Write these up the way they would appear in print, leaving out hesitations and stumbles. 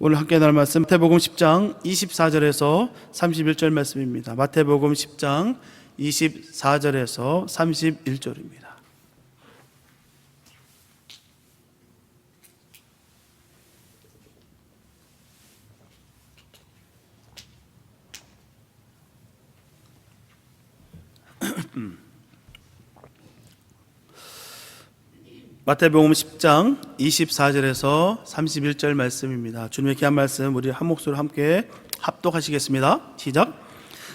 오늘 함께 나눌 말씀 마태복음 10장 24절에서 31절 말씀입니다. 마태복음 10장 24절에서 31절입니다. 마태복음 10장 24절에서 31절 말씀입니다. 주님의 귀한 말씀 우리 한 목소리로 함께 합독하시겠습니다. 시작.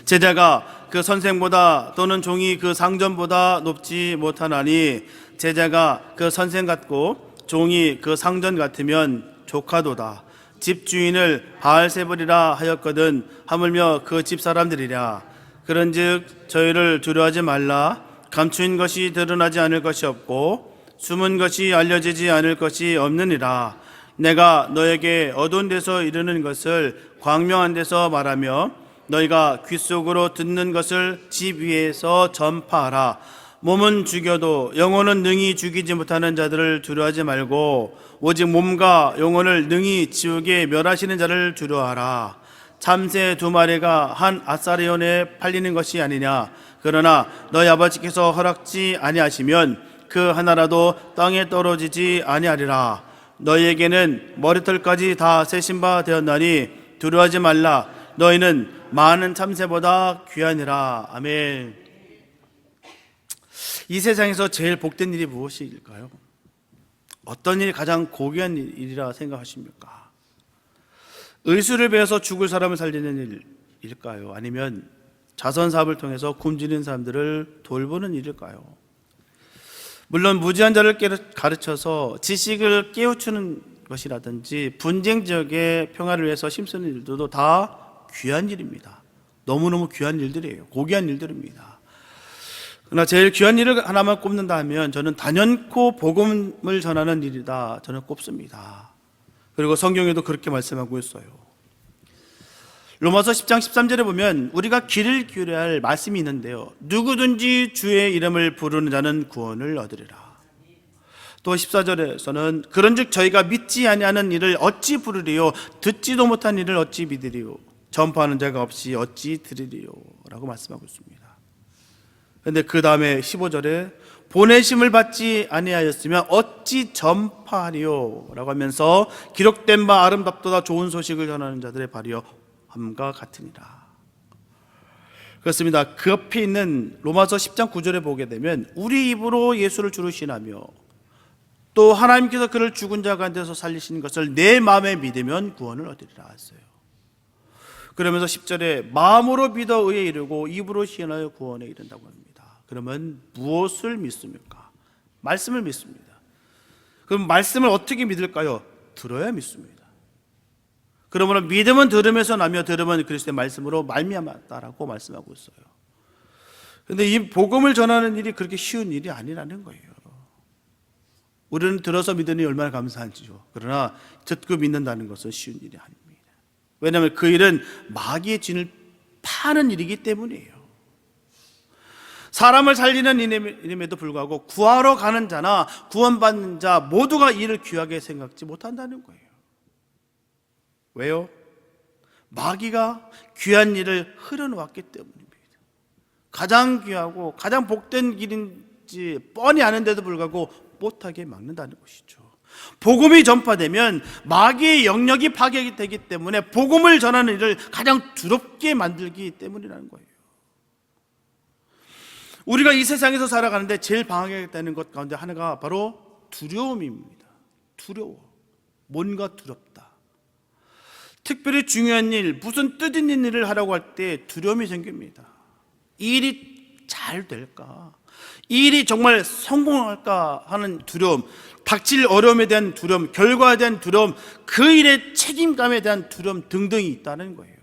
제자가 그 선생보다 또는 종이 그 상전보다 높지 못하나니 제자가 그 선생 같고 종이 그 상전 같으면 조카도다. 집주인을 바알세불이라 하였거든 하물며 그 집사람들이랴. 그런즉 저희를 두려워하지 말라. 감추인 것이 드러나지 않을 것이 없고 숨은 것이 알려지지 않을 것이 없느니라. 내가 너에게 어두운 데서 이르는 것을 광명한 데서 말하며 너희가 귓속으로 듣는 것을 집 위에서 전파하라. 몸은 죽여도 영혼은 능히 죽이지 못하는 자들을 두려워하지 말고 오직 몸과 영혼을 능히 지옥에 멸하시는 자를 두려워하라. 참새 2마리가 한 아사리온에 팔리는 것이 아니냐. 그러나 너희 아버지께서 허락지 아니하시면 그 하나라도 땅에 떨어지지 아니하리라. 너희에게는 머리털까지 다 세신 바 되었나니 두려워하지 말라. 너희는 많은 참새보다 귀하니라. 아멘. 이 세상에서 제일 복된 일이 무엇일까요? 어떤 일이 가장 고귀한 일이라 생각하십니까? 의술을 배워서 죽을 사람을 살리는 일일까요? 아니면 자선사업을 통해서 굶주린 사람들을 돌보는 일일까요? 물론 무지한 자를 가르쳐서 지식을 깨우치는 것이라든지 분쟁 지역의 평화를 위해서 힘쓰는 일들도 다 귀한 일입니다. 너무너무 귀한 일들이에요. 고귀한 일들입니다. 그러나 제일 귀한 일을 하나만 꼽는다 하면 저는 단연코 복음을 전하는 일이다 저는 꼽습니다. 그리고 성경에도 그렇게 말씀하고 있어요. 로마서 10장 13절에 보면 우리가 귀를 기울여야 할 말씀이 있는데요. 누구든지 주의 이름을 부르는 자는 구원을 얻으리라. 또 14절에서는 그런즉 저희가 믿지 아니하는 일을 어찌 부르리요 듣지도 못한 일을 어찌 믿으리요 전파하는 자가 없이 어찌 들으리요 라고 말씀하고 있습니다. 그런데 그 다음에 15절에 보내심을 받지 아니하였으면 어찌 전파하리요 라고 하면서 기록된 바 아름답도다 좋은 소식을 전하는 자들의 발이요 함과 같으니라. 그렇습니다. 그 옆에 있는 로마서 10장 9절에 보게 되면 우리 입으로 예수를 주로 신하며 또 하나님께서 그를 죽은 자 가운데서 살리신 것을 내 마음에 믿으면 구원을 얻으리라 했어요. 그러면서 10절에 마음으로 믿어 의에 이르고 입으로 시인하여 구원에 이른다고 합니다. 그러면 무엇을 믿습니까? 말씀을 믿습니다. 그럼 말씀을 어떻게 믿을까요? 들어야 믿습니다. 그러므로 믿음은 들음에서 나며 들음은 그리스도의 말씀으로 말미암았다라고 말씀하고 있어요. 그런데 이 복음을 전하는 일이 그렇게 쉬운 일이 아니라는 거예요. 우리는 들어서 믿으니 얼마나 감사한지요. 그러나 듣고 믿는다는 것은 쉬운 일이 아닙니다. 왜냐하면 그 일은 마귀의 진을 파는 일이기 때문이에요. 사람을 살리는 일임에도 불구하고 구하러 가는 자나 구원받는 자 모두가 이를 귀하게 생각지 못한다는 거예요. 왜요? 마귀가 귀한 일을 흐려놓았기 때문입니다. 가장 귀하고 가장 복된 길인지 뻔히 아는데도 불구하고 못하게 막는다는 것이죠. 복음이 전파되면 마귀의 영역이 파괴되기 때문에 복음을 전하는 일을 가장 두렵게 만들기 때문이라는 거예요. 우리가 이 세상에서 살아가는데 제일 방해되는 것 가운데 하나가 바로 두려움입니다. 두려워. 뭔가 두렵다. 특별히 중요한 일, 무슨 뜻 있는 일을 하라고 할 때 두려움이 생깁니다. 이 일이 잘 될까? 이 일이 정말 성공할까 하는 두려움, 닥칠 어려움에 대한 두려움, 결과에 대한 두려움, 그 일의 책임감에 대한 두려움 등등이 있다는 거예요.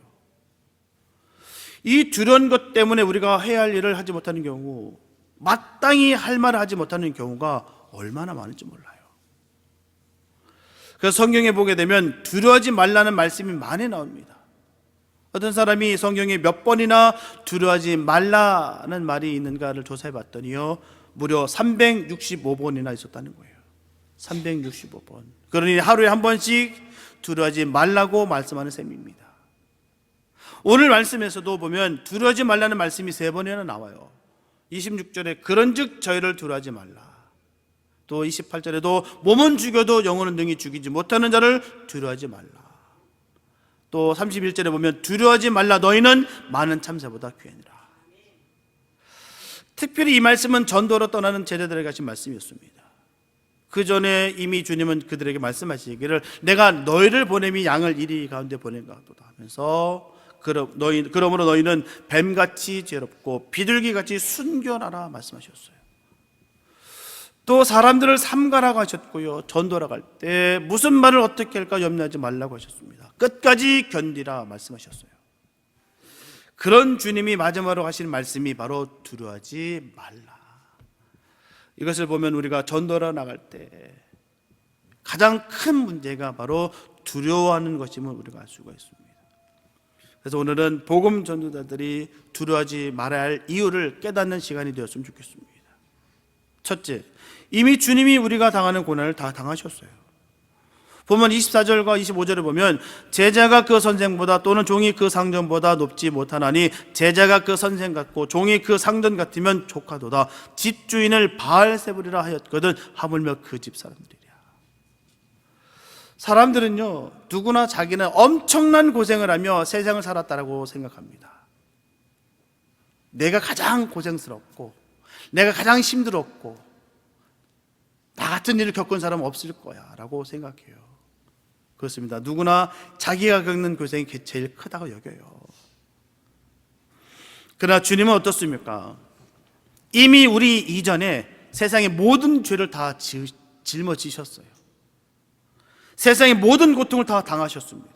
이 두려운 것 때문에 우리가 해야 할 일을 하지 못하는 경우, 마땅히 할 말을 하지 못하는 경우가 얼마나 많은지 몰라요. 그래서 성경에 보게 되면 두려워하지 말라는 말씀이 많이 나옵니다. 어떤 사람이 성경에 몇 번이나 두려워하지 말라는 말이 있는가를 조사해 봤더니요 무려 365번이나 있었다는 거예요. 365번. 그러니 하루에 한 번씩 두려워하지 말라고 말씀하는 셈입니다. 오늘 말씀에서도 보면 두려워하지 말라는 말씀이 3번이나 나와요. 26절에 그런즉 저희를 두려워하지 말라. 또 28절에도 몸은 죽여도 영혼은 능히 죽이지 못하는 자를 두려워하지 말라. 또 31절에 보면 두려워하지 말라 너희는 많은 참새보다 귀하니라. 특별히 이 말씀은 전도로 떠나는 제자들에게 하신 말씀이었습니다. 그 전에 이미 주님은 그들에게 말씀하시기를 내가 너희를 보냄이 양을 이리 가운데 보낸가도다 하면서 그러므로 너희는 뱀같이 죄롭고 비둘기같이 순결하라 말씀하셨어요. 또 사람들을 삼가라고 하셨고요, 전도라 갈 때 무슨 말을 어떻게 할까 염려하지 말라고 하셨습니다. 끝까지 견디라 말씀하셨어요. 그런 주님이 마지막으로 하신 말씀이 바로 두려워하지 말라. 이것을 보면 우리가 전도로 나갈 때 가장 큰 문제가 바로 두려워하는 것임을 우리가 알 수가 있습니다. 그래서 오늘은 복음 전도자들이 두려워하지 말아야 할 이유를 깨닫는 시간이 되었으면 좋겠습니다. 첫째, 이미 주님이 우리가 당하는 고난을 다 당하셨어요. 보면 24절과 25절을 보면 제자가 그 선생보다 또는 종이 그 상전보다 높지 못하나니 제자가 그 선생 같고 종이 그 상전 같으면 족하도다. 집주인을 바알세불이라 하였거든 하물며 그 집 사람들이랴. 사람들은요, 누구나 자기는 엄청난 고생을 하며 세상을 살았다라고 생각합니다. 내가 가장 고생스럽고 내가 가장 힘들었고 나 같은 일을 겪은 사람은 없을 거야 라고 생각해요. 그렇습니다. 누구나 자기가 겪는 고생이 제일 크다고 여겨요. 그러나 주님은 어떻습니까? 이미 우리 이전에 세상의 모든 죄를 다 짊어지셨어요. 세상의 모든 고통을 다 당하셨습니다.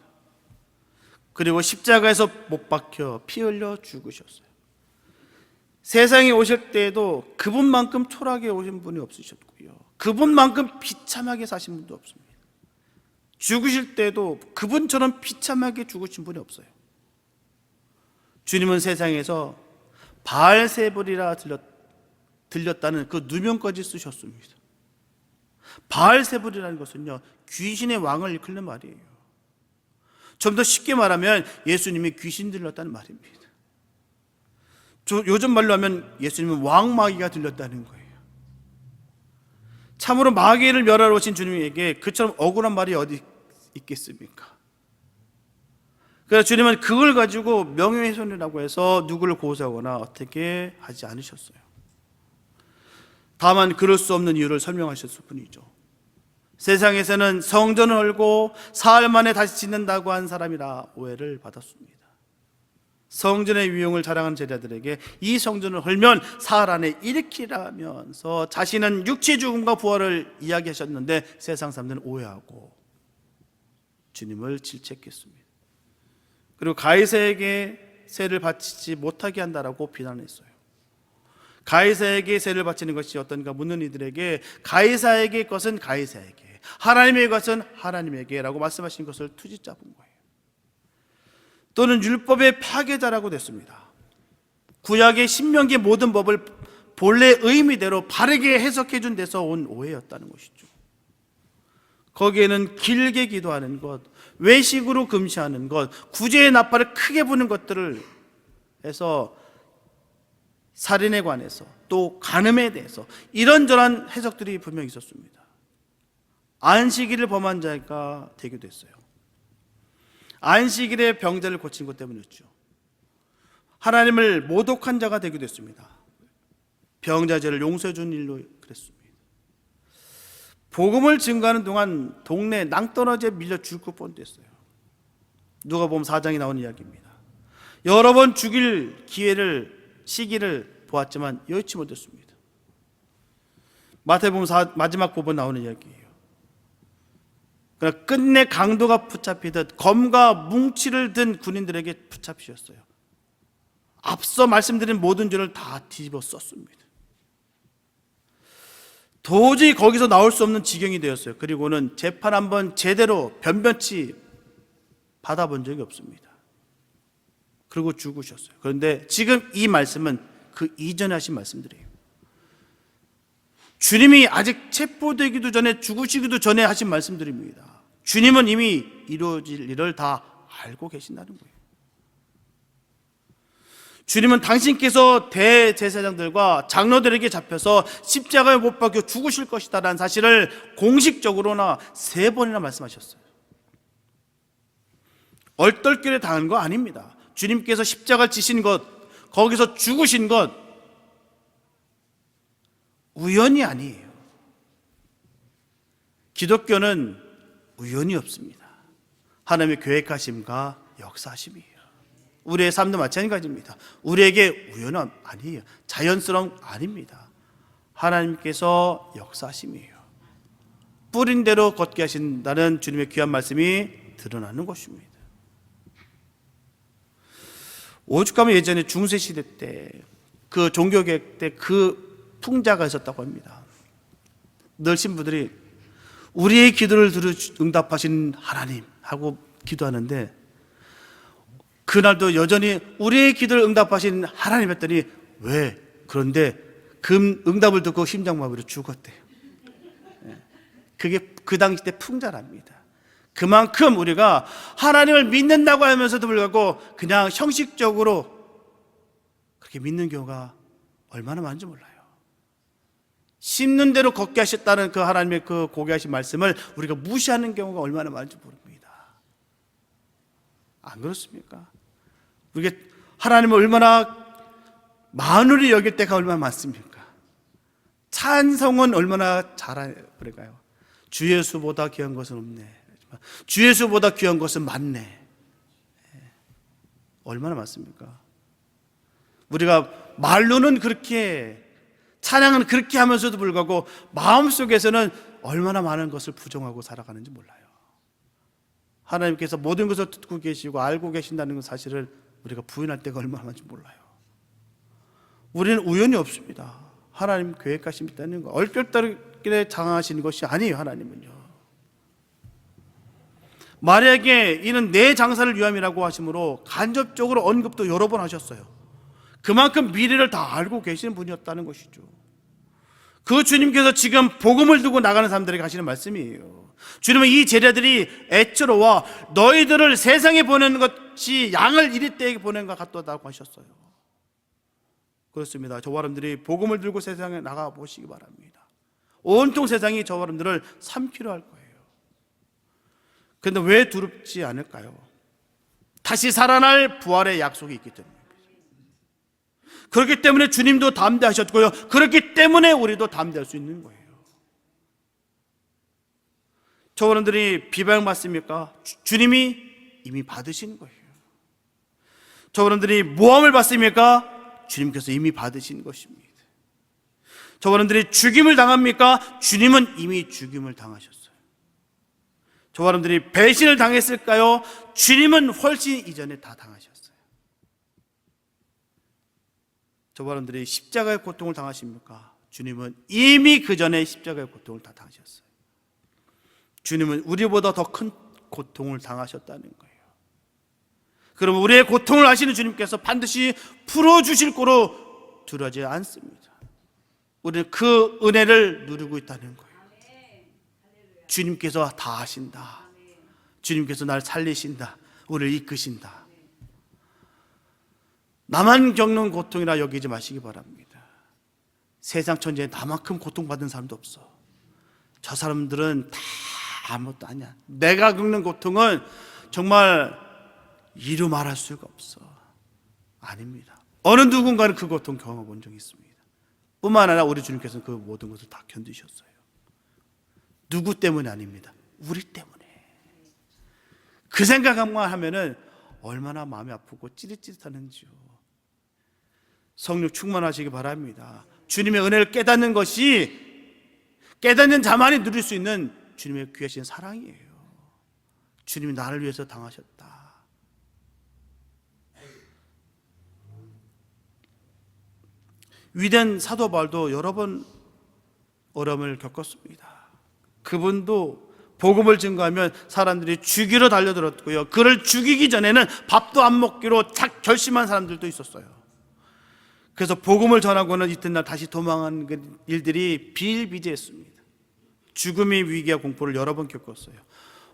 그리고 십자가에서 못 박혀 피 흘려 죽으셨어요. 세상에 오실 때에도 그분만큼 초라하게 오신 분이 없으셨고요, 그분만큼 비참하게 사신 분도 없습니다. 죽으실 때도 그분처럼 비참하게 죽으신 분이 없어요. 주님은 세상에서 바알세불이라 들렸다는 그 누명까지 쓰셨습니다. 바알세불이라는 것은요, 귀신의 왕을 일컫는 말이에요. 좀 더 쉽게 말하면 예수님이 귀신 들렸다는 말입니다. 요즘 말로 하면 예수님은 왕마귀가 들렸다는 거예요. 참으로 마귀를 멸하러 오신 주님에게 그처럼 억울한 말이 어디 있겠습니까? 그래서 주님은 그걸 가지고 명예훼손이라고 해서 누구를 고소하거나 어떻게 하지 않으셨어요. 다만 그럴 수 없는 이유를 설명하셨을 뿐이죠. 세상에서는 성전을 헐고 사흘 만에 다시 짓는다고 한 사람이라 오해를 받았습니다. 성전의 위용을 자랑하는 제자들에게 이 성전을 헐면 사흘 안에 일으키라면서 자신은 육체 죽음과 부활을 이야기하셨는데 세상 사람들은 오해하고 주님을 질책했습니다. 그리고 가이사에게 세를 바치지 못하게 한다라고 비난했어요. 가이사에게 세를 바치는 것이 어떤가 묻는 이들에게 가이사에게 것은 가이사에게, 하나님의 것은 하나님에게 라고 말씀하신 것을 투지 잡은 거예요. 또는 율법의 파괴자라고 됐습니다. 구약의 신명기 모든 법을 본래 의미대로 바르게 해석해 준 데서 온 오해였다는 것이죠. 거기에는 길게 기도하는 것, 외식으로 금시하는 것, 구제의 나팔을 크게 부는 것들을 해서 살인에 관해서 또 간음에 대해서 이런저런 해석들이 분명히 있었습니다. 안식일을 범한 자가 되게 됐어요. 안식일에 병자를 고친 것 때문이었죠. 하나님을 모독한 자가 되게 됐습니다. 병자죄를 용서해 준 일로 그랬습니다. 복음을 증거하는 동안 동네 낭떠러지에 밀려 죽을 뻔했어요. 누가복음 4장에 나오는 이야기입니다. 여러 번 죽일 시기를 보았지만 여의치 못했습니다. 마태복음 마지막 부분 나오는 이야기예요. 그러나 끝내 강도가 붙잡히듯 검과 뭉치를 든 군인들에게 붙잡히셨어요. 앞서 말씀드린 모든 죄를 다 뒤집어 썼습니다. 도저히 거기서 나올 수 없는 지경이 되었어요. 그리고는 재판 한번 제대로 변변치 받아본 적이 없습니다. 그리고 죽으셨어요. 그런데 지금 이 말씀은 그 이전에 하신 말씀들이에요. 주님이 아직 체포되기도 전에, 죽으시기도 전에 하신 말씀들입니다. 주님은 이미 이루어질 일을 다 알고 계신다는 거예요. 주님은 당신께서 대제사장들과 장로들에게 잡혀서 십자가에 못 박혀 죽으실 것이다라는 사실을 공식적으로나 3번이나 말씀하셨어요. 얼떨결에 당한 거 아닙니다. 주님께서 십자가를 지신 것, 거기서 죽으신 것 우연이 아니에요. 기독교는 우연이 없습니다. 하나님의 계획하심과 역사하심이에요. 우리의 삶도 마찬가지입니다. 우리에게 우연은 아니에요. 자연스러운 아닙니다. 하나님께서 역사하심이에요. 뿌린 대로 걷게 하신다는 주님의 귀한 말씀이 드러나는 것입니다. 오죽하면 예전에 중세시대 때 그 종교개혁 때 그 풍자가 있었다고 합니다. 늘 신부들이 우리의 기도를 들어 응답하신 하나님 하고 기도하는데, 그날도 여전히 우리의 기도를 응답하신 하나님 했더니 왜? 그런데 그 응답을 듣고 심장마비로 죽었대요. 그게 그 당시 때 풍자랍니다. 그만큼 우리가 하나님을 믿는다고 하면서도 불구하고 그냥 형식적으로 그렇게 믿는 경우가 얼마나 많은지 몰라요. 심는 대로 걷게 하셨다는 그 하나님의 그 고귀하신 말씀을 우리가 무시하는 경우가 얼마나 많은지 모릅니다. 안 그렇습니까? 우리가 하나님을 얼마나 만우리 여길 때가 얼마나 많습니까? 찬송은 얼마나 잘할까요? 주 예수보다 귀한 것은 없네. 주 예수보다 귀한 것은 많네. 얼마나 많습니까? 우리가 말로는 그렇게, 찬양은 그렇게 하면서도 불구하고 마음속에서는 얼마나 많은 것을 부정하고 살아가는지 몰라요. 하나님께서 모든 것을 듣고 계시고 알고 계신다는 사실을 우리가 부인할 때가 얼마나 많은지 몰라요. 우리는 우연이 없습니다. 하나님 계획하심이 있다는 거, 얼떨결에 장하시는 것이 아니에요. 하나님은요. 마리아에게 이는 내 장사를 위함이라고 하심으로 간접적으로 언급도 여러 번 하셨어요. 그만큼 미래를 다 알고 계시는 분이었다는 것이죠. 그 주님께서 지금 복음을 두고 나가는 사람들에게 하시는 말씀이에요. 주님은 이 제자들이 애처로와 너희들을 세상에 보내는 것이 양을 이리 때에 보내는 것 같다고 하셨어요. 그렇습니다. 저와 여러분들이 복음을 들고 세상에 나가 보시기 바랍니다. 온통 세상이 저와 여러분들을 삼키려 할 거예요. 그런데 왜 두렵지 않을까요? 다시 살아날 부활의 약속이 있기 때문입니다. 그렇기 때문에 주님도 담대하셨고요, 그렇기 때문에 우리도 담대할 수 있는 거예요. 저와 여러분들이 비방받습니까? 주님이 이미 받으신 거예요. 저와 여러분들이 모함을 받습니까? 주님께서 이미 받으신 것입니다. 저와 여러분들이 죽임을 당합니까? 주님은 이미 죽임을 당하셨어요. 저와 여러분들이 배신을 당했을까요? 주님은 훨씬 이전에 다 당하셨어요. 저와 여러분들이 십자가의 고통을 당하십니까? 주님은 이미 그 전에 십자가의 고통을 다 당하셨어요. 주님은 우리보다 더 큰 고통을 당하셨다는 거예요. 그러면 우리의 고통을 아시는 주님께서 반드시 풀어주실 거로 두려워하지 않습니다. 우리는 그 은혜를 누리고 있다는 거예요. 주님께서 다 하신다. 주님께서 날 살리신다. 우리를 이끄신다. 나만 겪는 고통이라 여기지 마시기 바랍니다. 세상 천지에 나만큼 고통받은 사람도 없어. 저 사람들은 다 아무것도 아니야. 내가 겪는 고통은 정말 이루 말할 수가 없어. 아닙니다. 어느 누군가는 그 고통 경험해 본 적이 있습니다. 뿐만 아니라 우리 주님께서는 그 모든 것을 다 견디셨어요. 누구 때문이 아닙니다. 우리 때문에. 그 생각만 하면은 얼마나 마음이 아프고 찌릿찌릿하는지요. 성령 충만하시기 바랍니다. 주님의 은혜를 깨닫는 것이, 깨닫는 자만이 누릴 수 있는 주님의 귀하신 사랑이에요. 주님이 나를 위해서 당하셨다. 위대한 사도 바울도 여러 번 어려움을 겪었습니다. 그분도 복음을 증거하면 사람들이 죽이러 달려들었고요, 그를 죽이기 전에는 밥도 안 먹기로 결심한 사람들도 있었어요. 그래서 복음을 전하고는 이튿날 다시 도망한 일들이 비일비재했습니다. 죽음의 위기와 공포를 여러 번 겪었어요.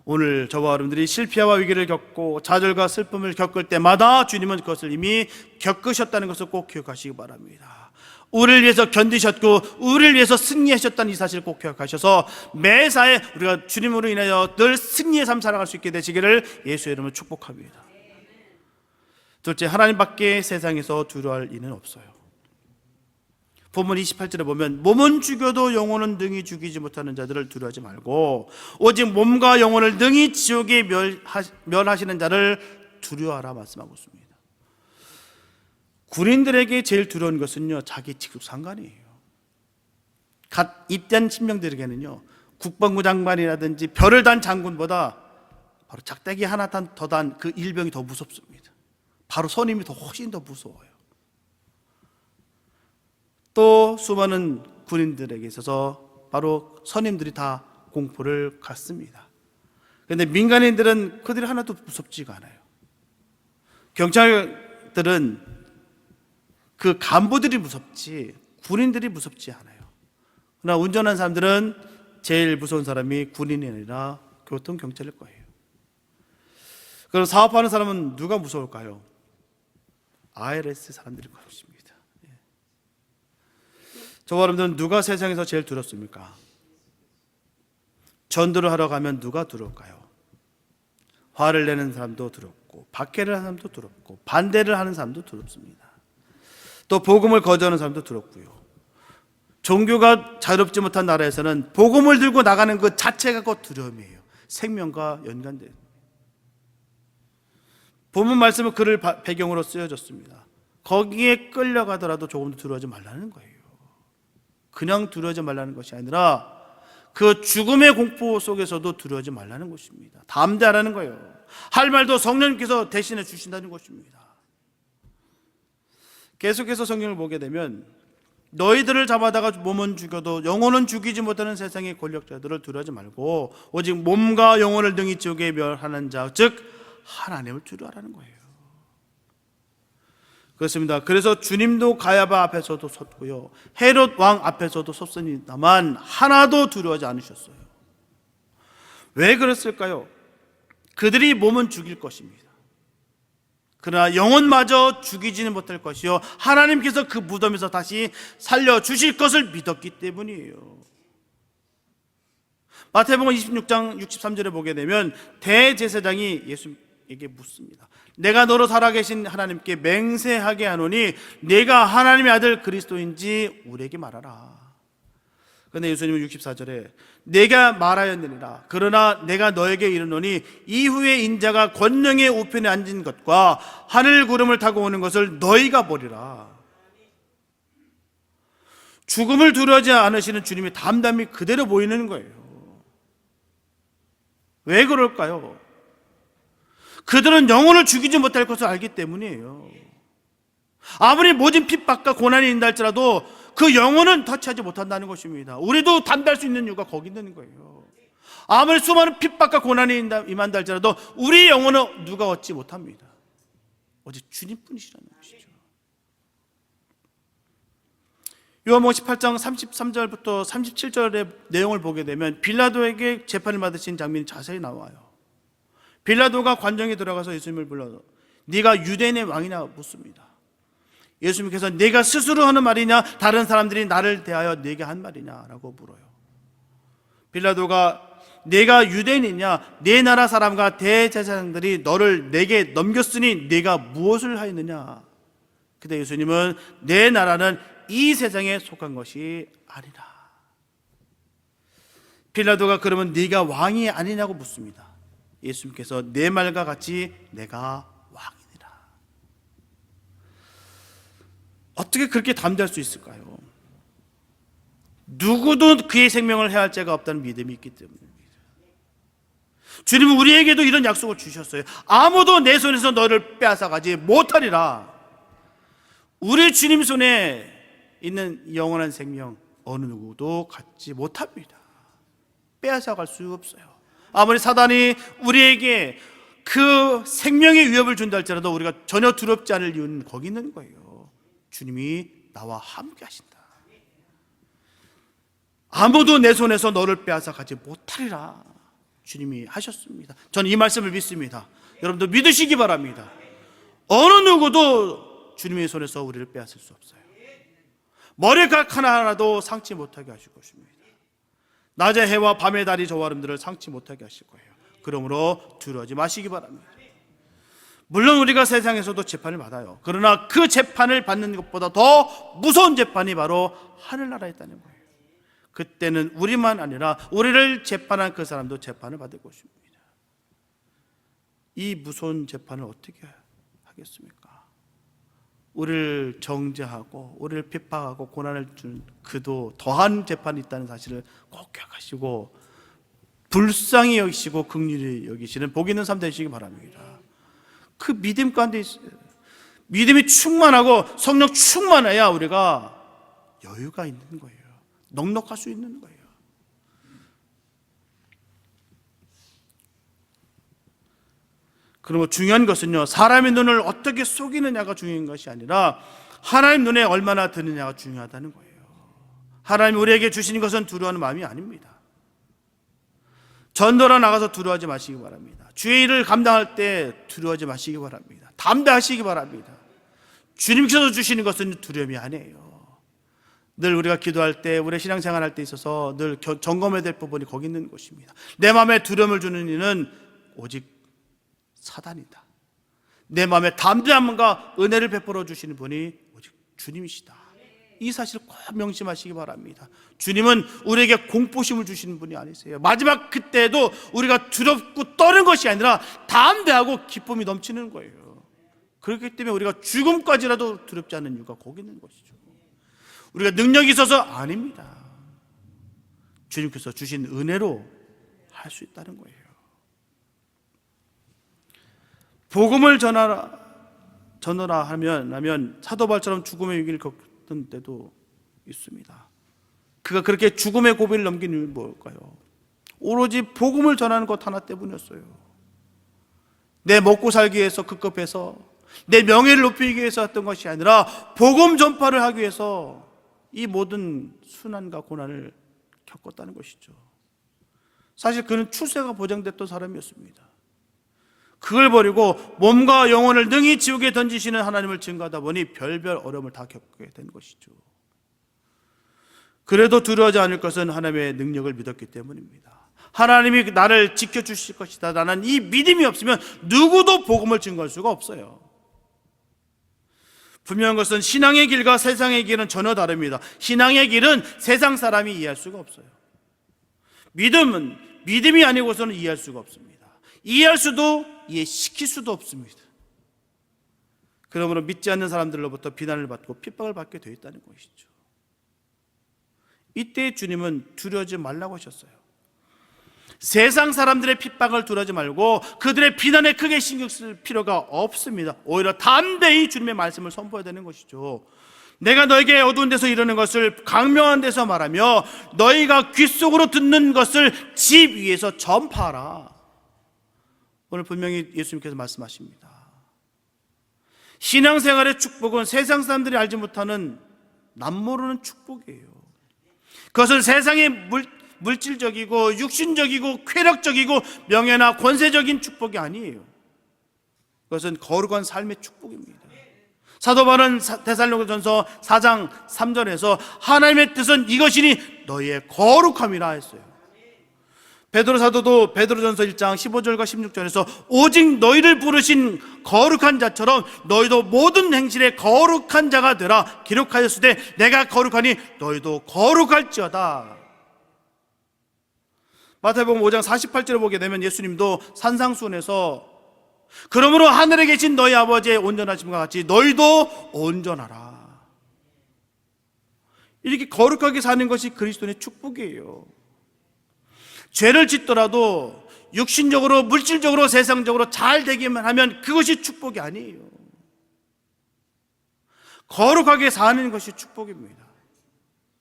오늘 저와 여러분들이 실패와 위기를 겪고 좌절과 슬픔을 겪을 때마다 주님은 그것을 이미 겪으셨다는 것을 꼭 기억하시기 바랍니다. 우리를 위해서 견디셨고 우리를 위해서 승리하셨다는 이 사실을 꼭 기억하셔서 매사에 우리가 주님으로 인하여 늘 승리의 삶 살아갈 수 있게 되시기를 예수의 이름으로 축복합니다. 둘째, 하나님밖에 세상에서 두려워할 이는 없어요. 본문 28절에 보면 몸은 죽여도 영혼은 능히 죽이지 못하는 자들을 두려워하지 말고 오직 몸과 영혼을 능히 지옥에 멸하시는 자를 두려워하라 말씀하고 있습니다. 군인들에게 제일 두려운 것은요, 자기 직속상관이에요. 갓 입대한 신병들에게는요, 국방부 장관이라든지 별을 단 장군보다 바로 작대기 하나 더 단 그 일병이 더 무섭습니다. 바로 선임이 훨씬 더 무서워요. 또 수많은 군인들에게 있어서 바로 선임들이 다 공포를 갖습니다. 그런데 민간인들은 그들이 하나도 무섭지가 않아요. 경찰들은 그 간부들이 무섭지 군인들이 무섭지 않아요. 그러나 운전하는 사람들은 제일 무서운 사람이 군인이 아니라 교통경찰일 거예요. 그럼 사업하는 사람은 누가 무서울까요? IRS 사람들일 것입니다. 저와 여러분들은 누가 세상에서 제일 두렵습니까? 전도를 하러 가면 누가 두려울까요? 화를 내는 사람도 두렵고 박해를 하는 사람도 두렵고 반대를 하는 사람도 두렵습니다. 또 복음을 거절하는 사람도 두렵고요. 종교가 자유롭지 못한 나라에서는 복음을 들고 나가는 것 자체가 곧 두려움이에요. 생명과 연관돼요. 본문 말씀은 그를 배경으로 쓰여졌습니다. 거기에 끌려가더라도 조금도 두려워하지 말라는 거예요. 그냥 두려워하지 말라는 것이 아니라 그 죽음의 공포 속에서도 두려워하지 말라는 것입니다. 담대하라는 거예요. 할 말도 성령님께서 대신해 주신다는 것입니다. 계속해서 성경을 보게 되면 너희들을 잡아다가 몸은 죽여도 영혼은 죽이지 못하는 세상의 권력자들을 두려워하지 말고 오직 몸과 영혼을 등이 지옥에 멸하는 자, 즉 하나님을 두려워하라는 거예요. 그렇습니다. 그래서 주님도 가야바 앞에서도 섰고요, 헤롯 왕 앞에서도 섰습니다만 하나도 두려워하지 않으셨어요. 왜 그랬을까요? 그들이 몸은 죽일 것입니다. 그러나 영혼마저 죽이지는 못할 것이요 하나님께서 그 무덤에서 다시 살려주실 것을 믿었기 때문이에요. 마태복음 26장 63절에 보게 되면 대제사장이 예수에게 묻습니다. 내가 너로 살아계신 하나님께 맹세하게 하노니 내가 하나님의 아들 그리스도인지 우리에게 말하라. 그런데 예수님은 64절에 내가 말하였느니라. 그러나 내가 너에게 이르노니 이후에 인자가 권능의 우편에 앉은 것과 하늘 구름을 타고 오는 것을 너희가 보리라. 죽음을 두려워하지 않으시는 주님의 담담이 그대로 보이는 거예요. 왜 그럴까요? 그들은 영혼을 죽이지 못할 것을 알기 때문이에요. 아무리 모진 핍박과 고난이 있다 할지라도 그 영혼은 터치하지 못한다는 것입니다. 우리도 담대할 수 있는 이유가 거기 있는 거예요. 아무리 수많은 핍박과 고난이 임한다 할지라도 우리 영혼은 누가 얻지 못합니다. 오직 주님뿐이시라는 것이죠. 요한복음 18장 33절부터 37절의 내용을 보게 되면 빌라도에게 재판을 받으신 장면이 자세히 나와요. 빌라도가 관정에 들어가서 예수님을 불러서 네가 유대인의 왕이냐 묻습니다. 예수님께서 네가 스스로 하는 말이냐 다른 사람들이 나를 대하여 네게 한 말이냐라고 물어요. 빌라도가 네가 유대인이냐 네 나라 사람과 대제사장들이 너를 내게 넘겼으니 네가 무엇을 하였느냐. 그때 예수님은 내 나라는 이 세상에 속한 것이 아니라. 빌라도가 그러면 네가 왕이 아니냐고 묻습니다. 예수님께서 내 말과 같이 내가 왕이니라. 어떻게 그렇게 담대할 수 있을까요? 누구도 그의 생명을 해할 자가 없다는 믿음이 있기 때문입니다. 주님은 우리에게도 이런 약속을 주셨어요. 아무도 내 손에서 너를 빼앗아가지 못하리라. 우리 주님 손에 있는 영원한 생명 어느 누구도 갖지 못합니다. 빼앗아갈 수 없어요. 아무리 사단이 우리에게 그 생명의 위협을 준다 할지라도 우리가 전혀 두렵지 않을 이유는 거기 있는 거예요. 주님이 나와 함께 하신다. 아무도 내 손에서 너를 빼앗아 가지 못하리라. 주님이 하셨습니다. 저는 이 말씀을 믿습니다. 여러분도 믿으시기 바랍니다. 어느 누구도 주님의 손에서 우리를 빼앗을 수 없어요. 머리카락 하나라도 상치 못하게 하실 것입니다. 낮의 해와 밤의 달이 저와 여러분들을 상치 못하게 하실 거예요. 그러므로 두려워하지 마시기 바랍니다. 물론 우리가 세상에서도 재판을 받아요. 그러나 그 재판을 받는 것보다 더 무서운 재판이 바로 하늘나라에 있다는 거예요. 그때는 우리만 아니라 우리를 재판한 그 사람도 재판을 받을 것입니다. 이 무서운 재판을 어떻게 하겠습니까? 우리를 정죄하고 우리를 핍박하고 고난을 준 그도 더한 재판이 있다는 사실을 꼭 기억하시고 불쌍히 여기시고 긍휼히 여기시는 복 있는 삶 되시기 바랍니다. 그 믿음 가운데 있어요. 믿음이 충만하고 성령 충만해야 우리가 여유가 있는 거예요. 넉넉할 수 있는 거예요. 그리고 중요한 것은요, 사람의 눈을 어떻게 속이느냐가 중요한 것이 아니라 하나님 눈에 얼마나 드느냐가 중요하다는 거예요. 하나님 우리에게 주신 것은 두려워하는 마음이 아닙니다. 전도로 나가서 두려워하지 마시기 바랍니다. 주의 일을 감당할 때 두려워하지 마시기 바랍니다. 담대하시기 바랍니다. 주님께서 주시는 것은 두려움이 아니에요. 늘 우리가 기도할 때, 우리 신앙생활 할 때 있어서 늘 점검해야 될 부분이 거기 있는 것입니다. 내 마음에 두려움을 주는 이는 오직 사단이다. 내 마음에 담대함과 은혜를 베풀어 주시는 분이 오직 주님이시다. 이 사실을 꼭 명심하시기 바랍니다. 주님은 우리에게 공포심을 주시는 분이 아니세요. 마지막 그때도 우리가 두렵고 떠는 것이 아니라 담대하고 기쁨이 넘치는 거예요. 그렇기 때문에 우리가 죽음까지라도 두렵지 않는 이유가 거기 있는 것이죠. 우리가 능력이 있어서 아닙니다. 주님께서 주신 은혜로 할 수 있다는 거예요. 복음을 전하라 하면 사도 바울처럼 죽음의 위기를 겪던 때도 있습니다. 그가 그렇게 죽음의 고비를 넘긴 이유는 뭘까요? 오로지 복음을 전하는 것 하나 때문이었어요. 내 먹고 살기 위해서 급급해서 내 명예를 높이기 위해서 했던 것이 아니라 복음 전파를 하기 위해서 이 모든 순환과 고난을 겪었다는 것이죠. 사실 그는 출세가 보장됐던 사람이었습니다. 그걸 버리고 몸과 영혼을 능히 지옥에 던지시는 하나님을 증거하다 보니 별별 어려움을 다 겪게 된 것이죠. 그래도 두려워하지 않을 것은 하나님의 능력을 믿었기 때문입니다. 하나님이 나를 지켜주실 것이다. 나는 이 믿음이 없으면 누구도 복음을 증거할 수가 없어요. 분명한 것은 신앙의 길과 세상의 길은 전혀 다릅니다. 신앙의 길은 세상 사람이 이해할 수가 없어요. 믿음은 믿음이 아니고서는 이해할 수가 없습니다. 이해할 수도 이해시킬 수도 없습니다. 그러므로 믿지 않는 사람들로부터 비난을 받고 핍박을 받게 되어 있다는 것이죠. 이때 주님은 두려워하지 말라고 하셨어요. 세상 사람들의 핍박을 두려워하지 말고 그들의 비난에 크게 신경 쓸 필요가 없습니다. 오히려 담대히 주님의 말씀을 선포해야 되는 것이죠. 내가 너에게 어두운 데서 이르는 것을 광명한 데서 말하며 너희가 귓속으로 듣는 것을 집 위에서 전파하라. 오늘 분명히 예수님께서 말씀하십니다. 신앙생활의 축복은 세상 사람들이 알지 못하는 남모르는 축복이에요. 그것은 세상의 물질적이고 육신적이고 쾌락적이고 명예나 권세적인 축복이 아니에요. 그것은 거룩한 삶의 축복입니다. 사도 바울은 데살로니가전서 4장 3절에서 하나님의 뜻은 이것이니 너희의 거룩함이라 했어요. 베드로 사도도 베드로전서 1장 15절과 16절에서 오직 너희를 부르신 거룩한 자처럼 너희도 모든 행실에 거룩한 자가 되라 기록하였으되 내가 거룩하니 너희도 거룩할지어다. 마태복음 5장 48절을 보게 되면 예수님도 산상수훈에서 그러므로 하늘에 계신 너희 아버지의 온전하심과 같이 너희도 온전하라. 이렇게 거룩하게 사는 것이 그리스도의 축복이에요. 죄를 짓더라도 육신적으로 물질적으로 세상적으로 잘 되기만 하면 그것이 축복이 아니에요. 거룩하게 사는 것이 축복입니다.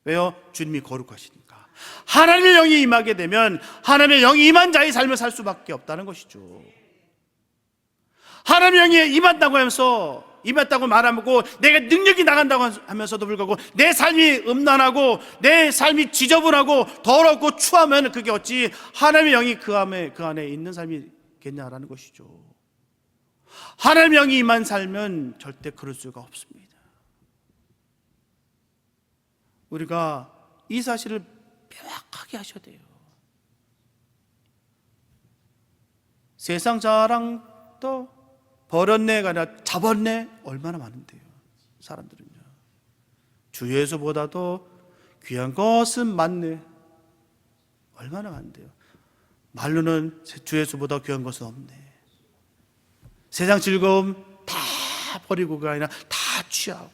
왜요? 주님이 거룩하시니까. 하나님의 영이 임하게 되면 하나님의 영이 임한 자의 삶을 살 수밖에 없다는 것이죠. 하나님의 영이 임한다고 하면서 임했다고 말하고 내가 능력이 나간다고 하면서도 불구하고 내 삶이 음란하고 내 삶이 지저분하고 더럽고 추하면 그게 어찌 하나님의 영이 그 안에 있는 삶이겠냐라는 것이죠. 하나님의 영이 임한 살면 절대 그럴 수가 없습니다. 우리가 이 사실을 명확하게 하셔야 돼요. 세상 자랑도 버렸네가 아니라 잡았네 얼마나 많은데요. 사람들은요. 주 예수보다도 귀한 것은 많네 얼마나 많은데요. 말로는 주 예수보다 귀한 것은 없네. 세상 즐거움 다 버리고가 아니라 다 취하고.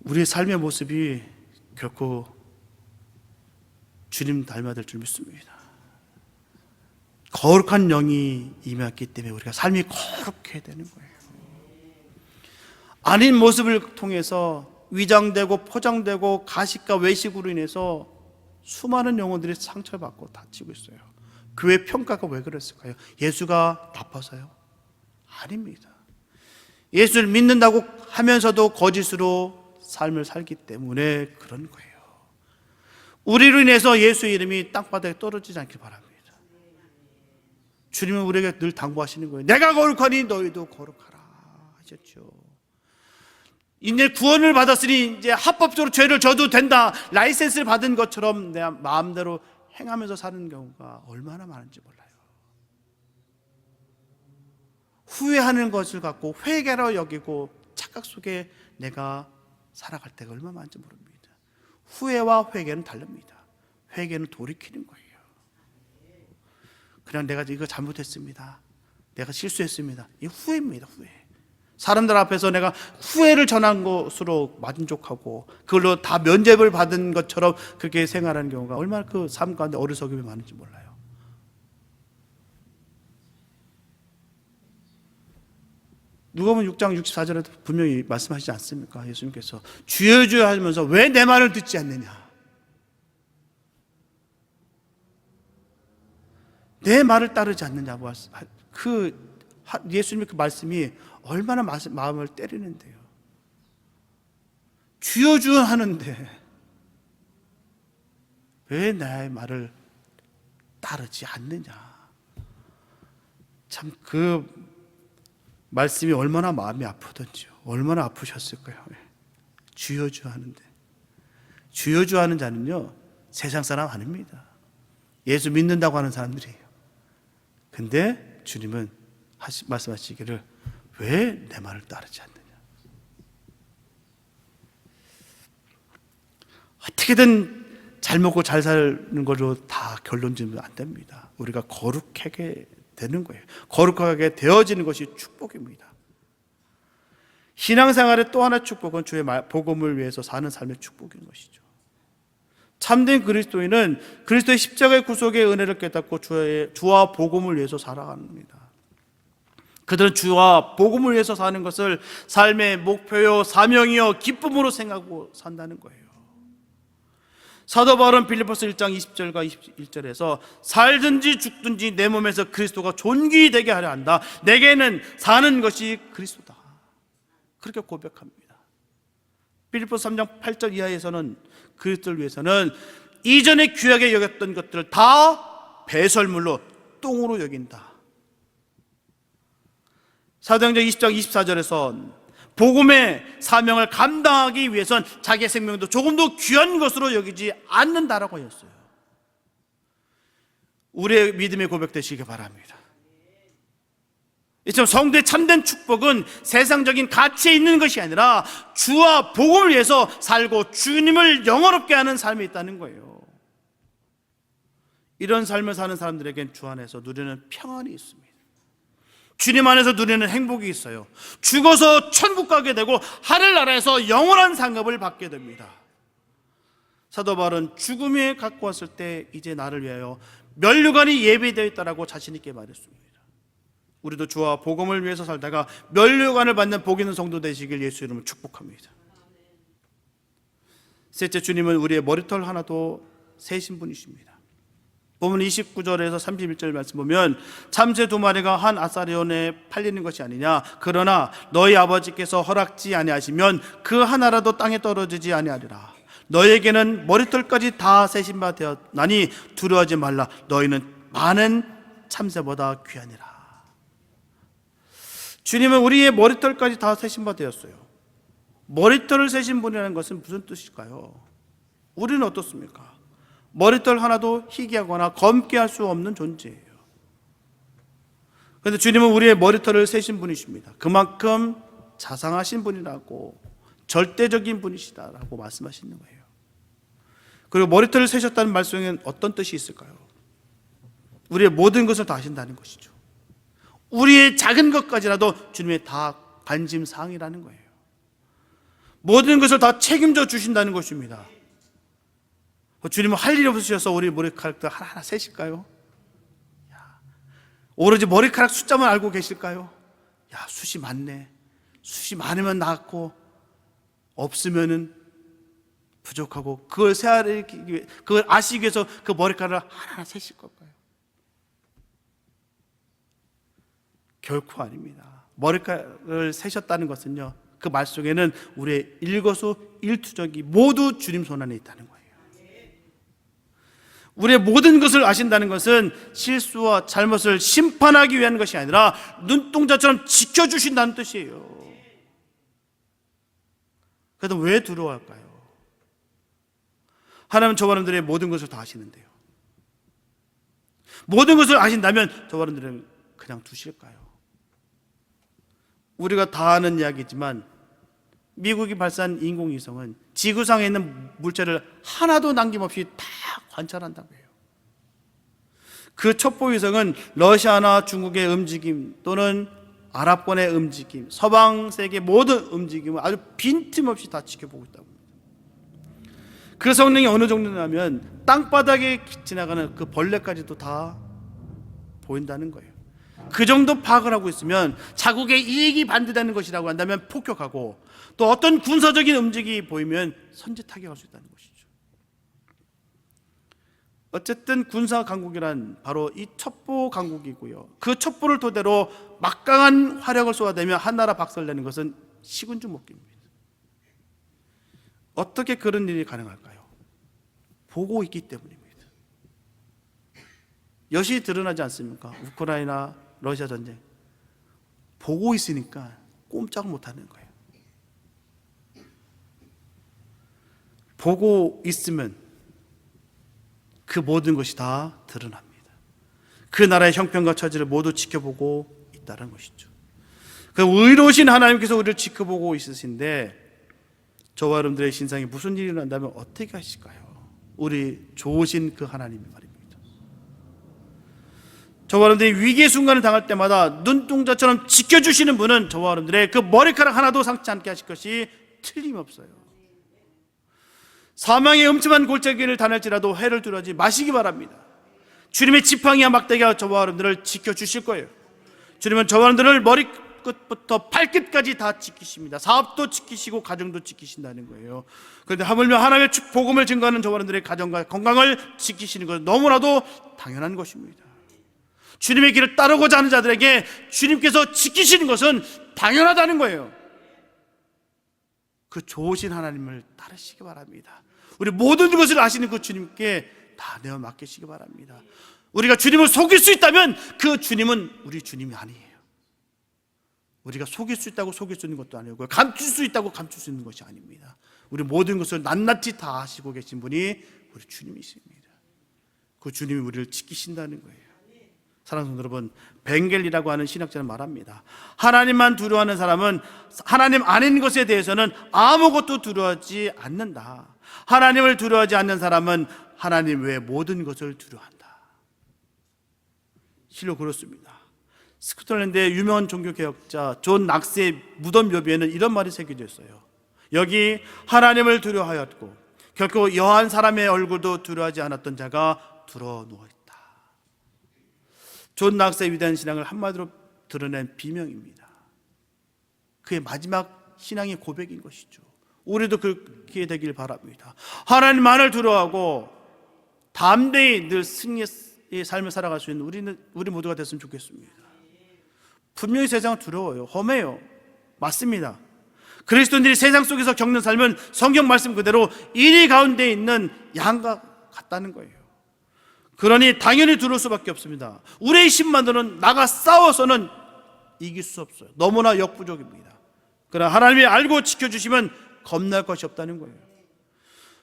우리의 삶의 모습이 결코 주님 닮아야 될 줄 믿습니다. 거룩한 영이 임했기 때문에 우리가 삶이 거룩해야 되는 거예요. 아닌 모습을 통해서 위장되고 포장되고 가식과 외식으로 인해서 수많은 영혼들이 상처받고 다치고 있어요. 교회 평가가 왜 그랬을까요? 예수가 나빠서요? 아닙니다. 예수를 믿는다고 하면서도 거짓으로 삶을 살기 때문에 그런 거예요. 우리로 인해서 예수의 이름이 땅바닥에 떨어지지 않길 바랍니다. 주님은 우리에게 늘 당부하시는 거예요. 내가 거룩하니 너희도 거룩하라 하셨죠. 이제 구원을 받았으니 이제 합법적으로 죄를 져도 된다, 라이센스를 받은 것처럼 내 마음대로 행하면서 사는 경우가 얼마나 많은지 몰라요. 후회하는 것을 갖고 회개로 여기고 착각 속에 내가 살아갈 때가 얼마나 많은지 모릅니다. 후회와 회개는 다릅니다. 회개는 돌이키는 거예요. 그냥 내가 이거 잘못했습니다, 내가 실수했습니다, 이 후회입니다. 후회. 사람들 앞에서 내가 후회를 전한 것으로 만족하고 그걸로 다 면죄부를 받은 것처럼 그렇게 생활하는 경우가 얼마나 그 삶 가운데 어리석음이 많은지 몰라요. 누가복음 6장 64절에 분명히 말씀하시지 않습니까? 예수님께서 주여 주여 하면서 왜 내 말을 듣지 않느냐, 내 말을 따르지 않느냐고. 예수님의 그 말씀이 얼마나 마음을 때리는데요. 주여 주여 하는데 왜 나의 말을 따르지 않느냐. 참 그 말씀이 얼마나 마음이 아프던지요. 얼마나 아프셨을까요? 주여 주여 하는데. 주여 주여 하는 자는요, 세상 사람 아닙니다. 예수 믿는다고 하는 사람들이에요. 근데 주님은 말씀하시기를 왜 내 말을 따르지 않느냐. 어떻게든 잘 먹고 잘 사는 걸로 다 결론 지으면 안 됩니다. 우리가 거룩하게 되는 거예요. 거룩하게 되어지는 것이 축복입니다. 신앙생활의 또 하나의 축복은 주의 복음을 위해서 사는 삶의 축복인 것이죠. 참된 그리스도인은 그리스도의 십자가의 구속의 은혜를 깨닫고 주와 복음을 위해서 살아갑니다. 그들은 주와 복음을 위해서 사는 것을 삶의 목표요 사명이요 기쁨으로 생각하고 산다는 거예요. 사도 바울은 빌립보서 1장 20절과 21절에서 살든지 죽든지 내 몸에서 그리스도가 존귀되게 하려 한다. 내게는 사는 것이 그리스도다. 그렇게 고백합니다. 빌립보서 3장 8절 이하에서는 그리스도를 위해서는 이전에 귀하게 여겼던 것들을 다 배설물로 똥으로 여긴다. 사도행전 20장 24절에서 복음의 사명을 감당하기 위해선 자기의 생명도 조금도 귀한 것으로 여기지 않는다라고 하였어요. 우리의 믿음의 고백 되시기 바랍니다. 이처럼 성도의 참된 축복은 세상적인 가치에 있는 것이 아니라 주와 복음을 위해서 살고 주님을 영원롭게 하는 삶이 있다는 거예요. 이런 삶을 사는 사람들에겐 주 안에서 누리는 평안이 있습니다. 주님 안에서 누리는 행복이 있어요. 죽어서 천국 가게 되고 하늘나라에서 영원한 상급을 받게 됩니다. 사도 바울은 죽음에 갖고 왔을 때 이제 나를 위하여 면류관이 예비되어 있다라고 자신 있게 말했습니다. 우리도 주와 복음을 위해서 살다가 면류관을 받는 복 있는 성도 되시길 예수 이름으로 축복합니다. 셋째, 주님은 우리의 머리털 하나도 세신 분이십니다. 보면 29절에서 31절 말씀 보면 참새 2마리가 한 아사리온에 팔리는 것이 아니냐. 그러나 너희 아버지께서 허락지 아니하시면 그 하나라도 땅에 떨어지지 아니하리라. 너희에게는 머리털까지 다 세신 바 되었나니 두려워하지 말라. 너희는 많은 참새보다 귀하니라. 주님은 우리의 머리털까지 다 세신 바 되었어요. 머리털을 세신 분이라는 것은 무슨 뜻일까요? 우리는 어떻습니까? 머리털 하나도 희귀하거나 검게 할 수 없는 존재예요. 그런데 주님은 우리의 머리털을 세신 분이십니다. 그만큼 자상하신 분이라고, 절대적인 분이시다라고 말씀하시는 거예요. 그리고 머리털을 세셨다는 말씀에는 어떤 뜻이 있을까요? 우리의 모든 것을 다 아신다는 것이죠. 우리의 작은 것까지라도 주님의 다 관심사항이라는 거예요. 모든 것을 다 책임져 주신다는 것입니다. 주님은 할 일이 없으셔서 우리 머리카락들 하나하나 세실까요? 오로지 머리카락 숫자만 알고 계실까요? 야, 숱이 많네. 숱이 많으면 낫고 없으면은 부족하고, 그걸 그걸 아시기 위해서 그 머리카락을 하나하나 세실 걸까요? 결코 아닙니다. 머리카락을 세셨다는 것은요, 그 말 속에는 우리의 일거수일투족이 모두 주님 손안에 있다는 거예요. 우리의 모든 것을 아신다는 것은 실수와 잘못을 심판하기 위한 것이 아니라 눈동자처럼 지켜주신다는 뜻이에요. 그래도 왜 두려워할까요? 하나님은 저와 여러분들의 모든 것을 다 아시는데요. 모든 것을 아신다면 저와 여러분들은 그냥 두실까요? 우리가 다 아는 이야기지만 미국이 발사한 인공위성은 지구상에 있는 물체를 하나도 남김없이 다 관찰한다고 해요. 그 첩보위성은 러시아나 중국의 움직임 또는 아랍권의 움직임, 서방 세계 모든 움직임을 아주 빈틈없이 다 지켜보고 있다고 합니다. 그 성능이 어느 정도냐면 땅바닥에 지나가는 그 벌레까지도 다 보인다는 거예요. 그 정도 파악을 하고 있으면 자국의 이익이 반대되는 것이라고 한다면 폭격하고, 또 어떤 군사적인 움직임이 보이면 선제 타격할 수 있다는 것이죠. 어쨌든 군사 강국이란 바로 이 첩보 강국이고요. 그 첩보를 토대로 막강한 화력을 쏟아내며 한 나라 박살내는 것은 식은죽 먹기입니다. 어떻게 그런 일이 가능할까요? 보고 있기 때문입니다. 여실히 드러나지 않습니까? 우크라이나 러시아 전쟁 보고 있으니까 꼼짝 못하는 거예요. 보고 있으면 그 모든 것이 다 드러납니다. 그 나라의 형편과 처지를 모두 지켜보고 있다는 것이죠. 그 의로우신 하나님께서 우리를 지켜보고 있으신데 저와 여러분들의 신상에 무슨 일이 일어난다면 어떻게 하실까요? 우리 좋으신 그 하나님이 말입니다. 저와 여러분들이 위기의 순간을 당할 때마다 눈동자처럼 지켜주시는 분은 저와 여러분들의 그 머리카락 하나도 상치 않게 하실 것이 틀림없어요. 사망의 음침한 골짜기를 다닐지라도 해를 두려워하지 마시기 바랍니다. 주님의 지팡이와 막대기가 저와 여러분들을 지켜주실 거예요. 주님은 저와 여러분들을 머리끝부터 발끝까지 다 지키십니다. 사업도 지키시고 가정도 지키신다는 거예요. 그런데 하물며 하나님의 복음을 증거하는 저와 여러분들의 가정과 건강을 지키시는 것은 너무나도 당연한 것입니다. 주님의 길을 따르고자 하는 자들에게 주님께서 지키시는 것은 당연하다는 거예요. 그 좋으신 하나님을 따르시기 바랍니다. 우리 모든 것을 아시는 그 주님께 다 내어 맡기시기 바랍니다. 우리가 주님을 속일 수 있다면 그 주님은 우리 주님이 아니에요. 우리가 속일 수 있다고 속일 수 있는 것도 아니고, 감출 수 있다고 감출 수 있는 것이 아닙니다. 우리 모든 것을 낱낱이 다 아시고 계신 분이 우리 주님이십니다. 그 주님이 우리를 지키신다는 거예요. 사랑하는 여러분, 벵겔이라고 하는 신학자는 말합니다. 하나님만 두려워하는 사람은 하나님 아닌 것에 대해서는 아무것도 두려워하지 않는다. 하나님을 두려워하지 않는 사람은 하나님 외의 모든 것을 두려워한다. 실로 그렇습니다. 스코틀랜드의 유명한 종교개혁자 존 낙스의 무덤 묘비에는 이런 말이 새겨져 있어요. 여기 하나님을 두려워하였고 결코 여한 사람의 얼굴도 두려워하지 않았던 자가 들어 누워있다. 존 낙스의 위대한 신앙을 한마디로 드러낸 비명입니다. 그의 마지막 신앙의 고백인 것이죠. 우리도 그렇게 되길 바랍니다. 하나님만을 두려워하고 담대히 늘 승리의 이 삶을 살아갈 수 있는 우리 모두가 됐으면 좋겠습니다. 분명히 세상은 두려워요. 험해요. 맞습니다. 그리스도인들이 세상 속에서 겪는 삶은 성경 말씀 그대로 이리 가운데 있는 양과 같다는 거예요. 그러니 당연히 두려울 수밖에 없습니다. 우리의 힘만으로는 나가 싸워서는 이길 수 없어요. 너무나 역부족입니다. 그러나 하나님이 알고 지켜주시면 겁날 것이 없다는 거예요.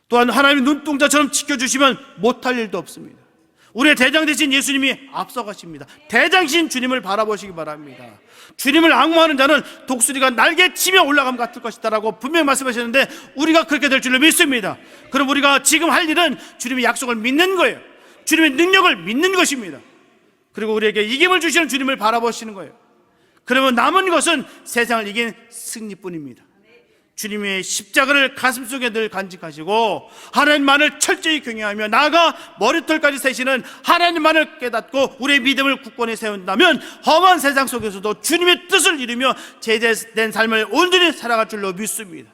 또한 하나님이 눈동자처럼 지켜주시면 못할 일도 없습니다. 우리의 대장 되신 예수님이 앞서가십니다. 대장신 주님을 바라보시기 바랍니다. 주님을 앙모하는 자는 독수리가 날개치며 올라감 같을 것이다 라고 분명히 말씀하셨는데 우리가 그렇게 될 줄로 믿습니다. 그럼 우리가 지금 할 일은 주님의 약속을 믿는 거예요. 주님의 능력을 믿는 것입니다. 그리고 우리에게 이김을 주시는 주님을 바라보시는 거예요. 그러면 남은 것은 세상을 이긴 승리뿐입니다. 주님의 십자가를 가슴속에 늘 간직하시고 하나님만을 철저히 경외하며 나아가 머리털까지 세시는 하나님만을 깨닫고 우리의 믿음을 굳건히 세운다면 험한 세상 속에서도 주님의 뜻을 이루며 제대된 삶을 온전히 살아갈 줄로 믿습니다.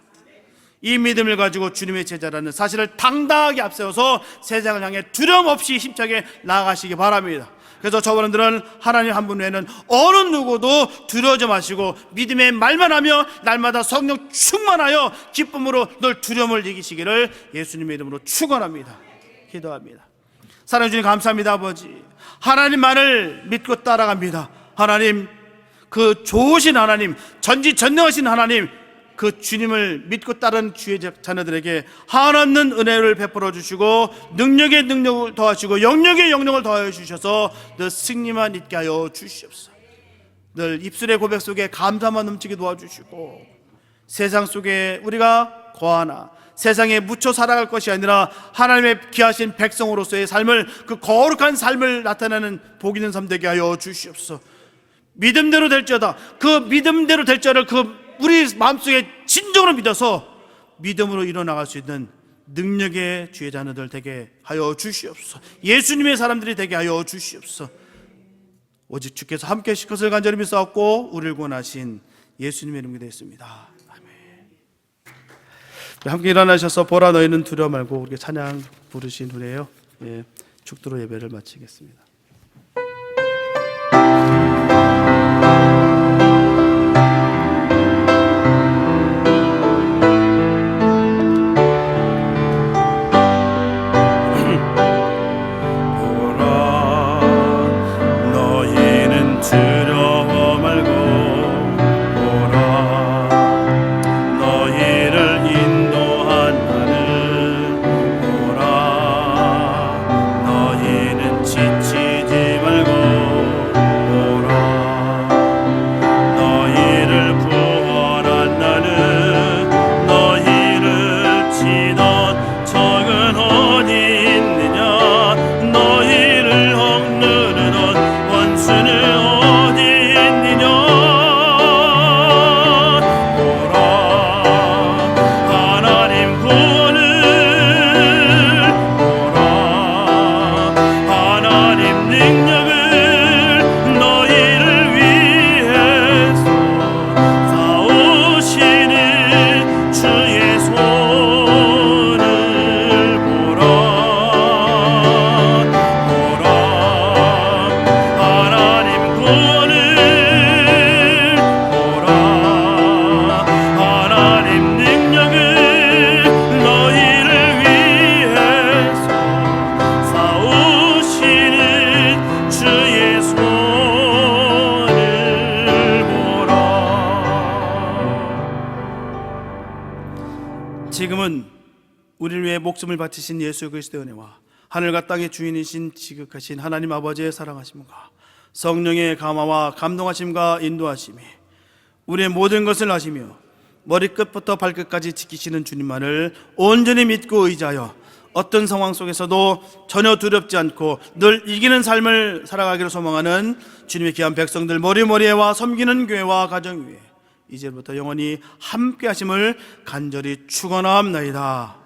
이 믿음을 가지고 주님의 제자라는 사실을 당당하게 앞세워서 세상을 향해 두려움 없이 힘차게 나아가시기 바랍니다. 그래서 저분들은 하나님 한 분 외에는 어느 누구도 두려워하지 마시고 믿음의 말만 하며 날마다 성령 충만하여 기쁨으로 늘 두려움을 이기시기를 예수님의 이름으로 축원합니다. 기도합니다. 사랑해 주님 감사합니다. 아버지, 하나님만을 믿고 따라갑니다. 하나님, 그 좋으신 하나님, 전지전능하신 하나님, 그 주님을 믿고 따른 주의 자녀들에게 한없는 은혜를 베풀어 주시고 능력에 능력을 더하시고 영역에 영역을 더하여 주셔서 늘 승리만 있게 하여 주시옵소서. 늘 입술의 고백 속에 감사만 넘치게 도와주시고 세상 속에 우리가 거하나 세상에 묻혀 살아갈 것이 아니라 하나님의 귀하신 백성으로서의 삶을, 그 거룩한 삶을 나타내는 복 있는 삶 되게 하여 주시옵소서. 믿음대로 될지어다. 그 믿음대로 될 자를 우리 마음속에 진정으로 믿어서 믿음으로 일어나갈 수 있는 능력의 주의 자녀들 되게 하여 주시옵소서. 예수님의 사람들이 되게 하여 주시옵소서. 오직 주께서 함께 하실 것을 간절히 믿사옵고 우리를 구원하신 예수님의 이름으로 되었습니다. 아멘. 함께 일어나셔서 보라 너희는 두려워 말고 우리 찬양 부르신 후에요. 축도로 예배를 마치겠습니다. 지금은 우리를 위해 목숨을 바치신 예수 그리스도의 은혜와 하늘과 땅의 주인이신 지극하신 하나님 아버지의 사랑하심과 성령의 감화와 감동하심과 인도하심이 우리의 모든 것을 아시며 머리끝부터 발끝까지 지키시는 주님만을 온전히 믿고 의지하여 어떤 상황 속에서도 전혀 두렵지 않고 늘 이기는 삶을 살아가기를 소망하는 주님의 귀한 백성들 머리머리에와 섬기는 교회와 가정 위에 이제부터 영원히 함께 하심을 간절히 축원하옵나이다.